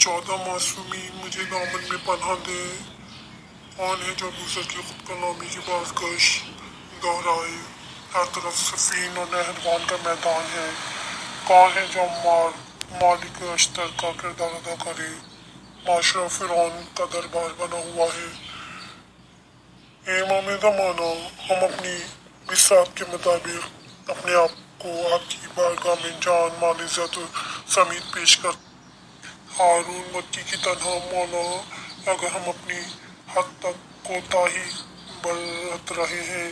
14 معصومین مجھے دامن میں پناہ دے۔ کون ہے جو دوسر کی خود کلامی کی بازگش دہرائے؟ ہر طرف سفین اور نہروان کا میدان ہے۔ کون ہے جو مالک اشتر کا کردار ادا کرے؟ معاشرہ فرعون کا دربار بنا ہوا ہے۔ اے امام زمانہ، ہم اپنی بساط کے مطابق اپنے آپ کو آپ کی بارگاہ میں جان مال عزت سمیت پیش کر ہارون مکی کی تنہا مولا، اگر ہم اپنی حد تک کوتاہی برت رہے ہیں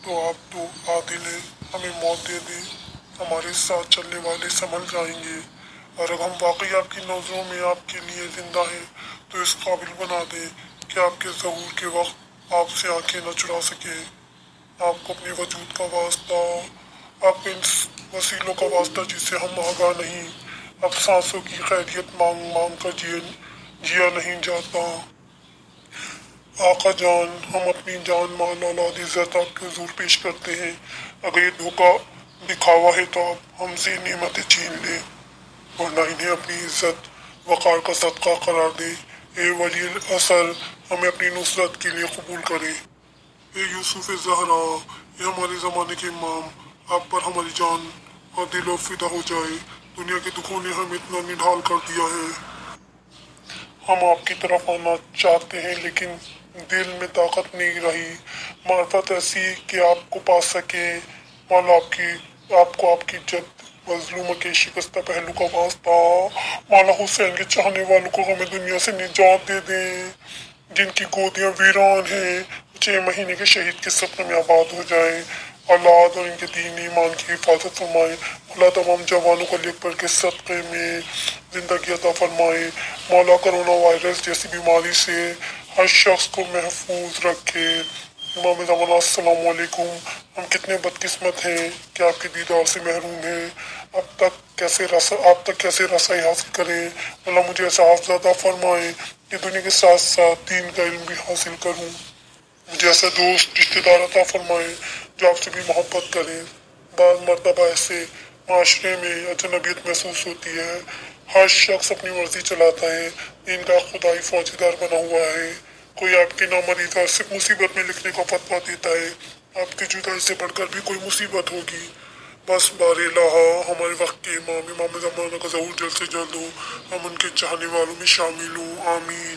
تو آپ تو عادل ہیں، ہمیں موت دے دیں، ہمارے ساتھ چلنے والے سنبھل جائیں گے، اور اگر ہم واقعی آپ کی نظروں میں آپ کے لیے زندہ ہیں تو اس قابل بنا دیں کہ آپ کے ظہور کے وقت آپ سے آنکھیں نہ چرا سکیں۔ آپ کو اپنے وجود کا واسطہ، آپ کے ان وسیلوں کا واسطہ جس سے ہم آگاہ نہیں، اب سانسوں کی خیریت مانگ مانگ کر جیا نہیں جاتا۔ آقا جان، ہم اپنی جان مال اولاد عزت آپ کے حضور پیش کرتے ہیں، اگر یہ دھوکہ دکھاوا ہے تو آپ ہم سے نعمتیں چھین لیں، ورنہ انہیں اپنی عزت وقار کا صدقہ قرار دیں۔ اے ولی الاثر، ہمیں اپنی نصرت کے لیے قبول کریں۔ اے یوسف زہرا، اے ہمارے زمانے کے امام، آپ پر ہماری جان اور دل و فدا ہو جائے۔ دنیا کے دکھوں نے ہمیں اتنا نڈھال کر دیا ہے، ہم آپ کی طرف آنا چاہتے ہیں لیکن دل میں طاقت نہیں رہی، معرفت ایسی کہ آپ کو پا سکیں۔ مولا، آپ کو آپ کی جد مظلومہ کے شکستہ پہلو کا واسطہ، مولا حسین کے چاہنے والوں کو ہمیں دنیا سے نجات دے دیں، جن کی گودیاں ویران ہیں 6 مہینے کے شہید کے سپنے میں آباد ہو جائیں، اولاد اور ان کے دین ایمان کی حفاظت فرمائے۔ مولا تمام جوانوں کو لکھ پڑھ کے صدقے میں زندگی عطا فرمائے۔ مولا کرونا وائرس جیسی بیماری سے ہر شخص کو محفوظ رکھے۔ امام زمانہ السلام علیکم، ہم کتنے بدقسمت ہیں کہ آپ کے دیدار سے محروم ہیں، آپ تک کیسے رسائی حاصل کریں؟ اللہ مجھے ایسا حافظ عطا فرمائے کہ دنیا کے ساتھ ساتھ دین کا علم بھی حاصل کروں، مجھے ایسا دوست رشتہ دار عطا فرمائے جو آپ سے بھی محبت کرے۔ بعض مرتبہ ایسے معاشرے میں اجنبیت محسوس ہوتی ہے، ہر شخص اپنی مرضی چلاتا ہے، دین کا خدائی فوجدار بنا ہوا ہے، کوئی آپ کے نامرئیتا صرف مصیبت میں لکھنے کا فتویٰ دیتا ہے، آپ کی جدائی سے بڑھ کر بھی کوئی مصیبت ہوگی۔ بس بار الہ، ہمارے وقت کے امام زمانہ کا ظہور جلد سے جلد ہو، ہم ان کے چاہنے والوں میں شامل ہوں، آمین۔